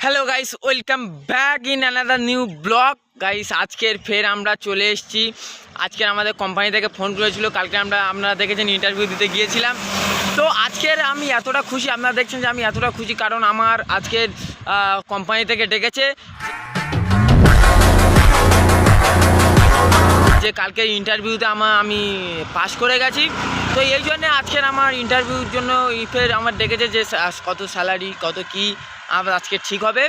Hello guys, welcome back in another new blog. Guys আজকের ফের আমরা চলে এসেছি। আজকের আমাদের কোম্পানি থেকে ফোন করেছিল, কালকে আপনারা দেখেছেন ইন্টারভিউ দিতে গিয়েছিলাম। তো আজকের আমি এতটা খুশি, আপনারা দেখছেন যে আমি এতটা খুশি, কারণ আমার আজকের কোম্পানি থেকে ডেকেছে যে কালকে ইন্টারভিউতে আমি পাস করে গেছি। তো এই জন্যে আজকের আমার ইন্টারভিউর জন্য ফের আমার ডেকেছে যে কত স্যালারি কত কী আমার আজকে ঠিক হবে।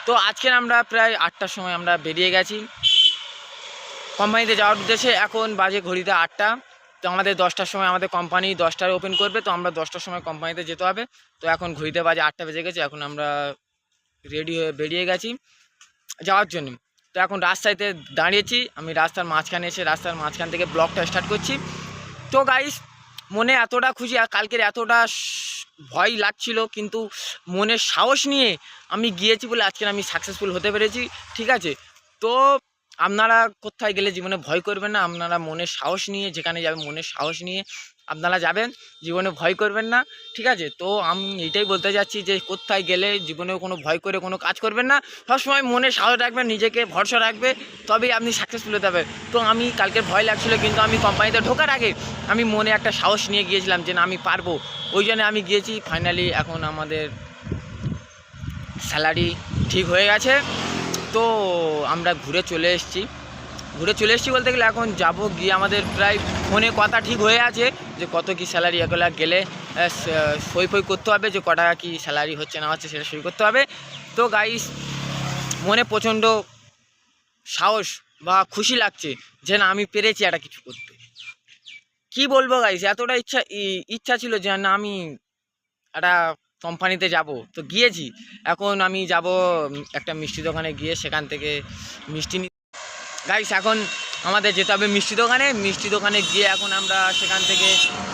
তো আজকের আমরা প্রায় 8টার সময় আমরা বেরিয়ে গেছি কোম্পানিতে যাওয়ার উদ্দেশ্যে। এখন বাজে ঘড়িতে 8টা। তো আমাদের 10টার সময় আমাদের কোম্পানি 10টায় ওপেন করবে, তো আমরা 10টার সময় কোম্পানিতে যেতে হবে। তো এখন ঘড়িতে বাজে 8টা বেজে গেছে, এখন আমরা রেডি হয়ে বেরিয়ে গেছি যাওয়ার জন্য। তো এখন রাস্তাতে দাঁড়িয়েছি, আমি রাস্তার মাঝখানে এসে রাস্তার মাঝখান থেকে ব্লগটা স্টার্ট করছি। তো গাইস মনে এতটা খুশি, আর কালকের এতটা ভয় লাগছিল, কিন্তু মনের সাহস নিয়ে আমি গিয়েছি বলে আজকে আমি সাকসেসফুল হতে পেরেছি। ঠিক আছে, তো আপনারা কোথায় গেলে জীবনে ভয় করবেন না, আপনারা মনের সাহস নিয়ে যেখানে যাবেন মনের সাহস নিয়ে আপনারা যাবেন, জীবনে ভয় করবেন না। ঠিক আছে, তো আমি এইটাই বলতে যাচ্ছি যে কোথায় গেলে জীবনে কোনো ভয় করে কোনো কাজ করবেন না, সবসময় মনে সাহস রাখবেন, নিজেকে ভরসা রাখবে, তবেই আপনি সাকসেসফুল হতে পারবেন। তো আমি কালকে ভয় লাগছিলো, কিন্তু আমি কোম্পানিতে ঢোকার আগে আমি মনে একটা সাহস নিয়ে গিয়েছিলাম যে না আমি পারবো, ওই জন্য আমি গিয়েছি। ফাইনালি এখন আমাদের স্যালারি ঠিক হয়ে গেছে, তো আমরা ঘুরে চলে এসেছি বলতে গেলে এখন যাব গিয়ে আমাদের প্রায় ফোনে কথা ঠিক হয়ে আছে যে কত কি স্যালারি, এগুলো গেলে সই করতে হবে যে কটা কি স্যালারি হচ্ছে না হচ্ছে সেটা সই করতে হবে। তো গাইস মনে প্রচণ্ড সাহস বা খুশি লাগছে যে না আমি পেরেছি একটা কিছু করতে। কি বলবো গাইস, এতটা ইচ্ছা ছিল যে না আমি একটা কোম্পানিতে যাব, তো গিয়েছি। এখন আমি যাব একটা মিষ্টি দোকানে গিয়ে সেখান থেকে মিষ্টি গাইস এখন আমাদের যেতে হবে মিষ্টি দোকানে গিয়ে এখন আমরা সেখান থেকে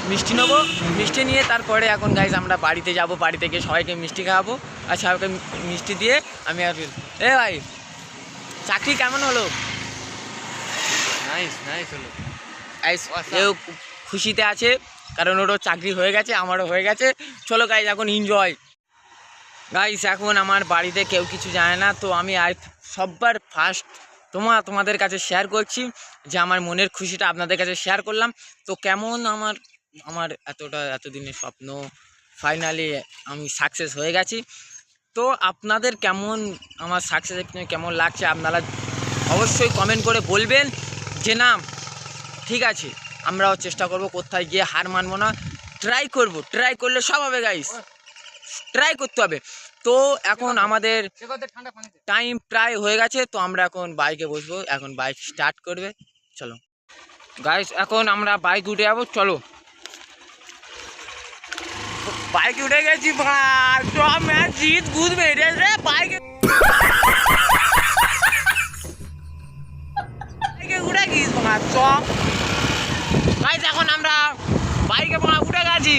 মিষ্টি নেবো, মিষ্টি নিয়ে তারপরে এখন গাইস আমরা বাড়িতে যাব, বাড়িতে গিয়ে সবাইকে মিষ্টি খাওয়াবো, আর সবাইকে মিষ্টি দিয়ে আমি আর ভাই চাকরি কেমন হলো? নাইস হলো। গাইস কেউ খুশিতে আছে কারণ ওরও চাকরি হয়ে গেছে, আমারও হয়ে গেছে। চলো গাইস এখন এনজয়। গাইস এখন আমার বাড়িতে কেউ কিছু জানে না, তো আমি আর সববার ফার্স্ট তোমাদের কাছে শেয়ার করছি যে আমার মনের খুশিটা আপনাদের কাছে শেয়ার করলাম। তো কেমন আমার এতদিনের স্বপ্ন ফাইনালি আমি সাকসেস হয়ে গেছি। তো আপনাদের কেমন আমার সাকসেস কেমন লাগছে আপনারা অবশ্যই কমেন্ট করে বলবেন যে না ঠিক আছে আমরাও চেষ্টা করব, কোথায় গিয়ে হার মানবো না, ট্রাই করলে সব হবে গাইস, ট্রাই করতে হবে। তো এখন আমাদের টাইম প্রায় হয়ে গেছে, তো আমরা এখন বাইকে বসবো, এখন বাইক স্টার্ট করবে। চলো গাইস এখন আমরা বাইক উঠে যাবো, চলো বাইক উঠে গেছি জিত গুদ মেরে বাইকে উঠে গিয়েছি গাইস, এখন আমরা বাইকে উঠে গেছি।